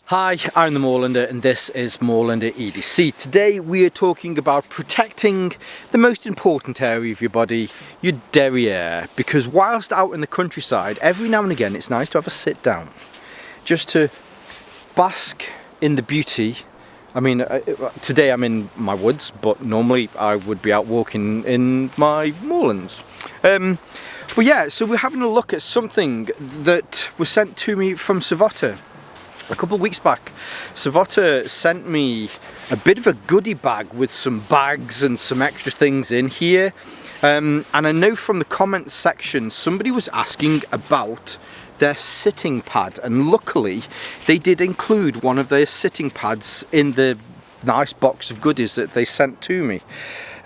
Hi, I'm the Moorlander and this is Moorlander EDC. Today we are talking about protecting the most important area of your body, your derriere, because whilst out in the countryside, every now and again it's nice to have a sit down, just to bask in the beauty. I mean, today I'm in my woods, but normally I would be out walking in my moorlands. But yeah, so we're having a look at something that was sent to me from Savotta. A couple of weeks back, Savotta sent me a bit of a goodie bag with some bags and some extra things in here. And I know from the comments section somebody was asking about their sitting pad, and luckily they did include one of their sitting pads in the nice box of goodies that they sent to me.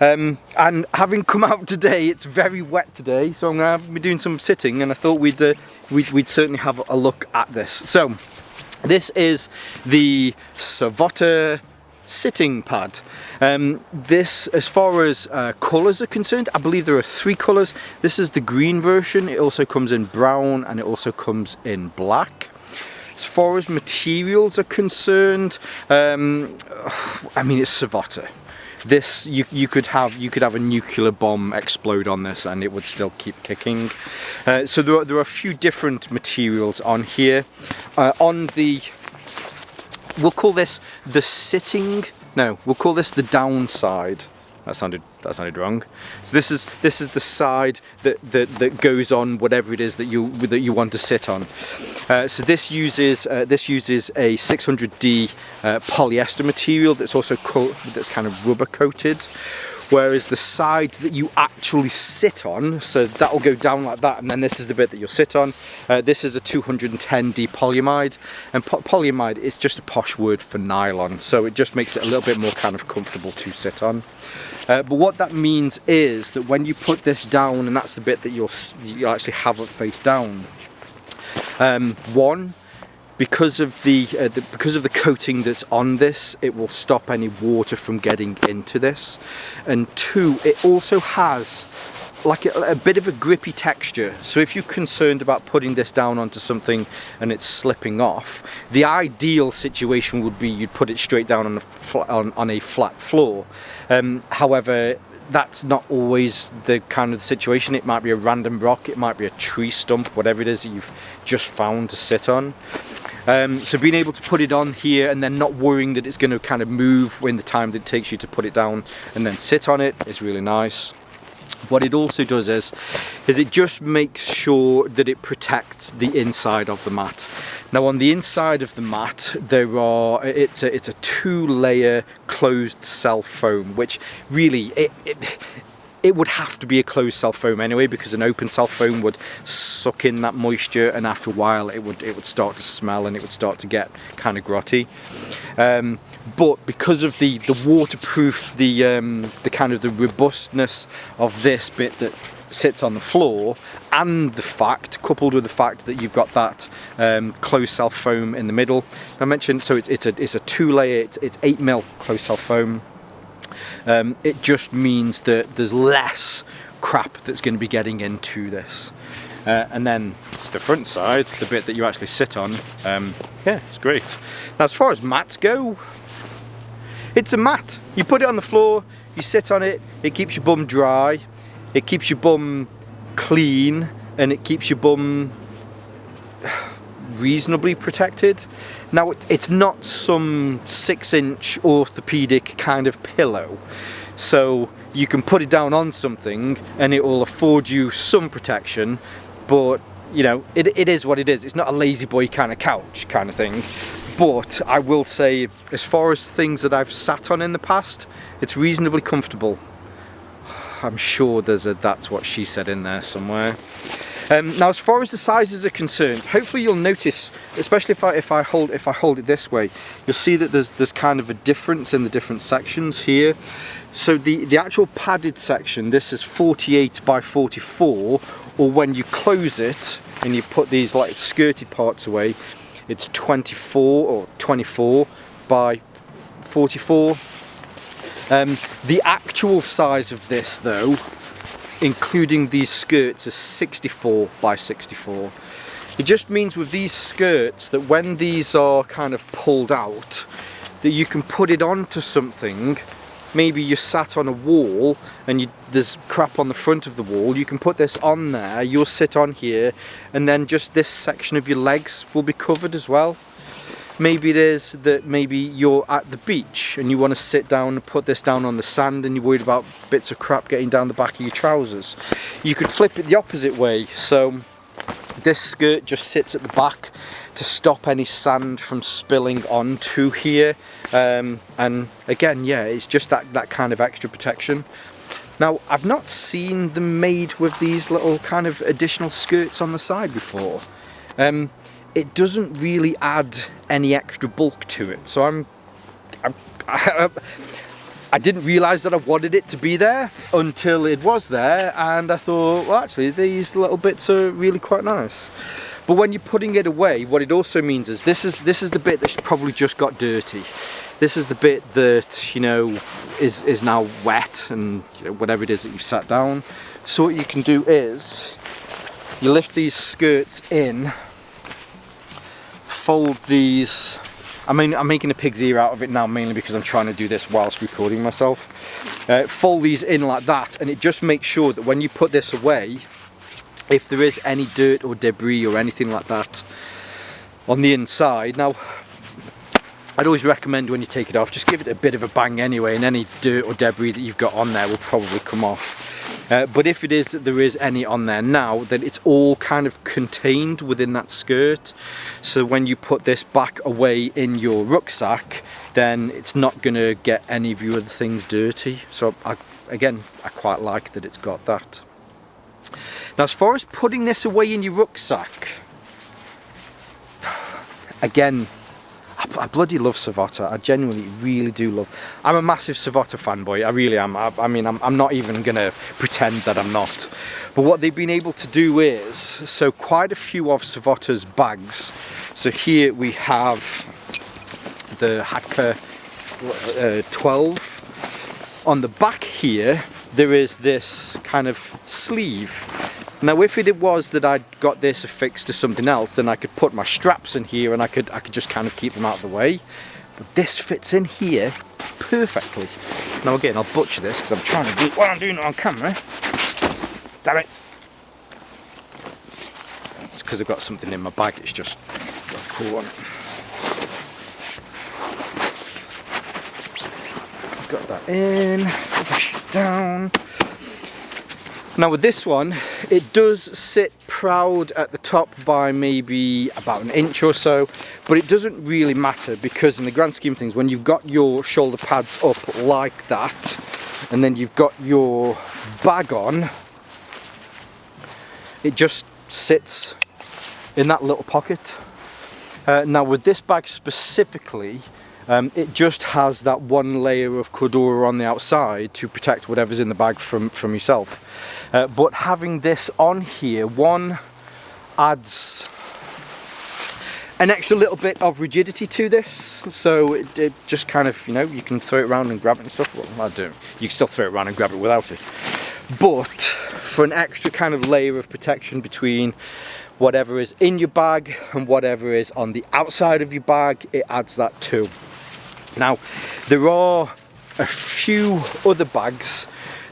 And having come out today, it's very wet today, so I'm going to be doing some sitting, and I thought we'd certainly have a look at this. So this is the Savotta Sitting Pad. This, as far as colours are concerned, I believe there are 3 colours. This is the green version. It also comes in brown and it also comes in black. As far as materials are concerned, I mean, it's Savotta. This you could have a nuclear bomb explode on this and it would still keep kicking. So there are a few different materials on here. On the, we'll call this the sitting. No, we'll call this the downside. That sounded wrong. So this is the side that goes on whatever it is that you want to sit on. So this uses a 600D polyester material that's also that's kind of rubber coated. Whereas the side that you actually sit on, so that will go down like that, and then this is the bit that you'll sit on. This is a 210D polyamide, and polyamide is just a posh word for nylon, so it just makes it a little bit more kind of comfortable to sit on. But what that means is that when you put this down, and that's the bit that you'll actually have it face down. One, because of the coating that's on this, it will stop any water from getting into this. And 2, it also has like a bit of a grippy texture. So if you're concerned about putting this down onto something and it's slipping off, the ideal situation would be you'd put it straight down on a flat floor. However, that's not always the kind of situation. It might be a random rock, it might be a tree stump, whatever it is that you've just found to sit on. So being able to put it on here and then not worrying that it's going to kind of move in the time that it takes you to put it down and then sit on it is really nice. What it also does is it just makes sure that it protects the inside of the mat. Now on the inside of the mat it's a 2-layer closed cell foam, which really it would have to be a closed cell foam anyway, because an open cell foam would suck in that moisture, and after a while it would start to smell and it would start to get kind of grotty. But because of the waterproof, the kind of the robustness of this bit that sits on the floor, and coupled with the fact that you've got that closed cell foam in the middle, I mentioned, so it's a 2-layer, it's 8mm closed cell foam. It just means that there's less crap that's going to be getting into this. And then the front side, the bit that you actually sit on, yeah, it's great. Now as far as mats go, it's a mat. You put it on the floor, you sit on it, it keeps your bum dry, it keeps your bum clean, and it keeps your bum reasonably protected. Now it's not some 6-inch orthopedic kind of pillow, so you can put it down on something and it will afford you some protection, but you know, it is what it is. It's not a lazy boy kind of couch kind of thing. But I will say, as far as things that I've sat on in the past, it's reasonably comfortable. I'm sure there's a "that's what she said" in there somewhere. Now as far as the sizes are concerned, hopefully you'll notice, especially if I hold it this way, you'll see that there's kind of a difference in the different sections here. So the actual padded section, this is 48 by 44, or when you close it and you put these like skirted parts away, it's 24 or 24 by 44. The actual size of this though, including these skirts, is 64 by 64. It just means with these skirts that when these are kind of pulled out, that you can put it onto something. Maybe you're sat on a wall and there's crap on the front of the wall, you can put this on there, you'll sit on here, and then just this section of your legs will be covered as well. Maybe it is that maybe you're at the beach and you want to sit down and put this down on the sand and you're worried about bits of crap getting down the back of your trousers. You could flip it the opposite way, so this skirt just sits at the back to stop any sand from spilling onto here, and again, yeah, it's just that kind of extra protection. Now, I've not seen them made with these little kind of additional skirts on the side before. It doesn't really add any extra bulk to it, so I didn't realise that I wanted it to be there until it was there, and I thought, well, actually these little bits are really quite nice. But when you're putting it away, what it also means is this is the bit that's probably just got dirty. This is the bit that, you know, is now wet and, you know, whatever it is that you've sat down. So what you can do is you lift these skirts in, fold these. I mean, I'm making a pig's ear out of it now mainly because I'm trying to do this whilst recording myself. Fold these in like that, and it just makes sure that when you put this away, if there is any dirt or debris or anything like that on the inside, now I'd always recommend when you take it off, just give it a bit of a bang anyway, and any dirt or debris that you've got on there will probably come off. But if it is that there is any on there now, then it's all kind of contained within that skirt. So when you put this back away in your rucksack, then it's not going to get any of your other things dirty. So again, I quite like that it's got that. Now, as far as putting this away in your rucksack, again, I bloody love Savotta. I genuinely really do love. I'm a massive Savotta fanboy. I really am. I mean, I'm not even gonna pretend that I'm not. But what they've been able to do is, so quite a few of Savotta's bags. So here we have the Hacker 12. On the back here, there is this kind of sleeve. Now, if it was that I'd got this affixed to something else, then I could put my straps in here and I could just kind of keep them out of the way. But this fits in here perfectly. Now again, I'll butcher this because I'm trying to do what I'm doing on camera. Damn it! It's because I've got something in my bag. It's just got a cool on it. Got that in. Push it down. Now with this one, it does sit proud at the top by maybe about an inch or so, but it doesn't really matter because in the grand scheme of things, when you've got your shoulder pads up like that, and then you've got your bag on, it just sits in that little pocket. Now with this bag specifically, it just has that one layer of Cordura on the outside to protect whatever's in the bag from yourself. But having this on here, one, adds an extra little bit of rigidity to this, so it just kind of, you know, you can throw it around and grab it and stuff. Well, I do. You can still throw it around and grab it without it. But for an extra kind of layer of protection between whatever is in your bag and whatever is on the outside of your bag, it adds that too. Now, there are a few other bags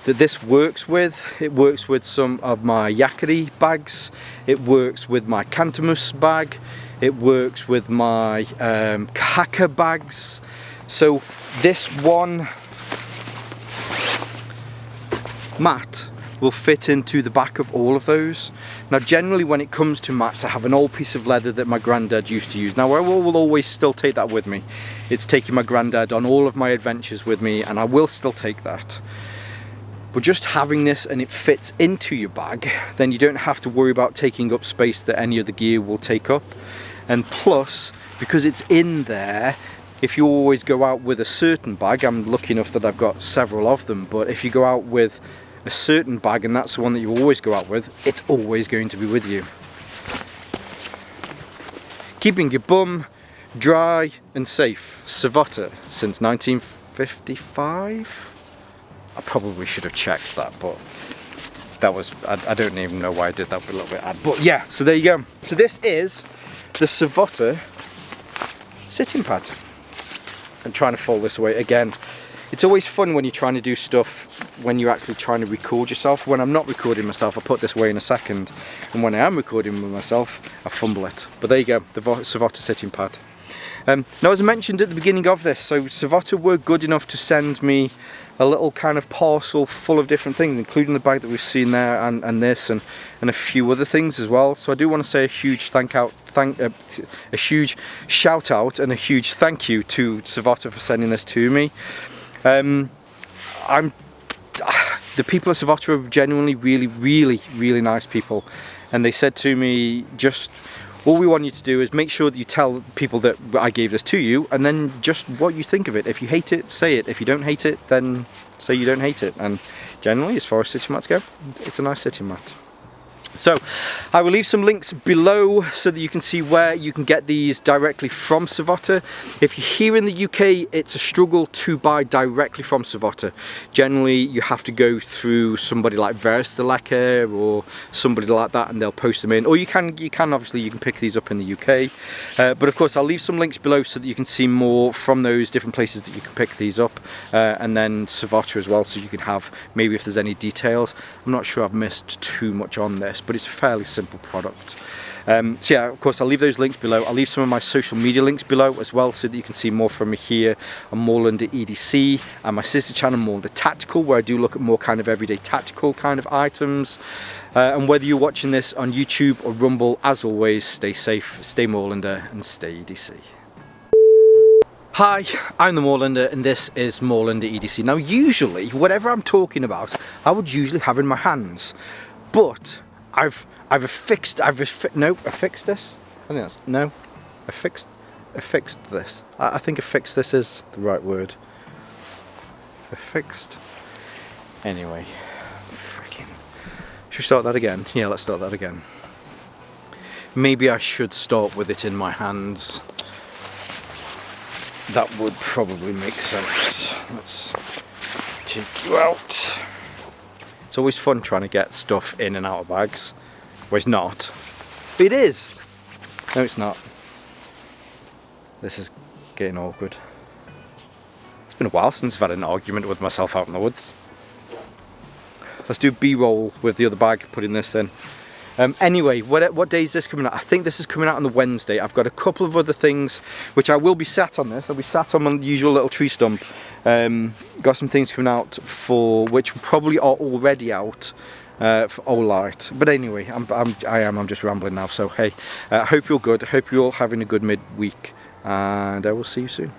that this works with. It works with some of my Yakari bags, it works with my Cantamus bag, it works with my Kahaka bags. So this one mat will fit into the back of all of those. Now generally when it comes to mats, I have an old piece of leather that my granddad used to use. Now I will always still take that with me. It's taking my granddad on all of my adventures with me, and I will still take that. But just having this and it fits into your bag, then you don't have to worry about taking up space that any other gear will take up. And plus, because it's in there, if you always go out with a certain bag, I'm lucky enough that I've got several of them, but if you go out with a certain bag and that's the one that you always go out with, it's always going to be with you. Keeping your bum dry and safe. Savotta since 1955? I probably should have checked that, but that was, I don't even know why I did that, but a little bit odd. But yeah, so there you go. So this is the Savotta Sitting Pad. I'm trying to fold this away again. It's always fun when you're trying to do stuff when you're actually trying to record yourself. When I'm not recording myself, I put this away in a second, and when I am recording with myself, I fumble it. But there you go, the Savotta Sitting Pad. Now, as I mentioned at the beginning of this, so Savotta were good enough to send me a little kind of parcel full of different things, including the bag that we've seen there, and this, and a few other things as well. So I do want to say a huge a huge shout out and a huge thank you to Savotta for sending this to me. The people of Savotta are genuinely really nice people, and they said to me, just all we want you to do is make sure that you tell people that I gave this to you, and then just what you think of it. If you hate it, say it. If you don't hate it, then say you don't hate it. And generally, as far as sitting mats go, it's a nice sitting mat. So I will leave some links below so that you can see where you can get these directly from Savotta. If you're here in the UK, it's a struggle to buy directly from Savotta. Generally, you have to go through somebody like Verstelecker or somebody like that, and they'll post them in. Or you can obviously you can pick these up in the UK. But of course, I'll leave some links below so that you can see more from those different places that you can pick these up, and then Savotta as well, so you can have maybe if there's any details. I'm not sure I've missed too much on this, but it's a fairly simple product. So yeah, of course I'll leave those links below. I'll leave some of my social media links below as well, so that you can see more from me here on Moorlander EDC, and my sister channel Moorlander Tactical, where I do look at more kind of everyday tactical kind of items. And whether you're watching this on YouTube or Rumble, as always, stay safe, stay Moorlander, and stay EDC. Hi, I'm the Moorlander, and this is Moorlander EDC. Now usually, whatever I'm talking about, I would usually have in my hands, but I fixed this. I think affixed this is the right word. Affixed. Anyway, freaking. Should we start that again? Yeah, let's start that again. Maybe I should start with it in my hands. That would probably make sense. Let's take you out. It's always fun trying to get stuff in and out of bags. Well, it's not. It is! No, it's not. This is getting awkward. It's been a while since I've had an argument with myself out in the woods. Let's do B-roll with the other bag, putting this in. Anyway, what day is this coming out? I think this is coming out on the Wednesday. I've got a couple of other things which I will be sat on this. I'll be sat on my usual little tree stump. Got some things coming out for which probably are already out for Olight. But anyway, I'm just rambling now. So hey, I hope you're good. I hope you're all having a good midweek, and I will see you soon.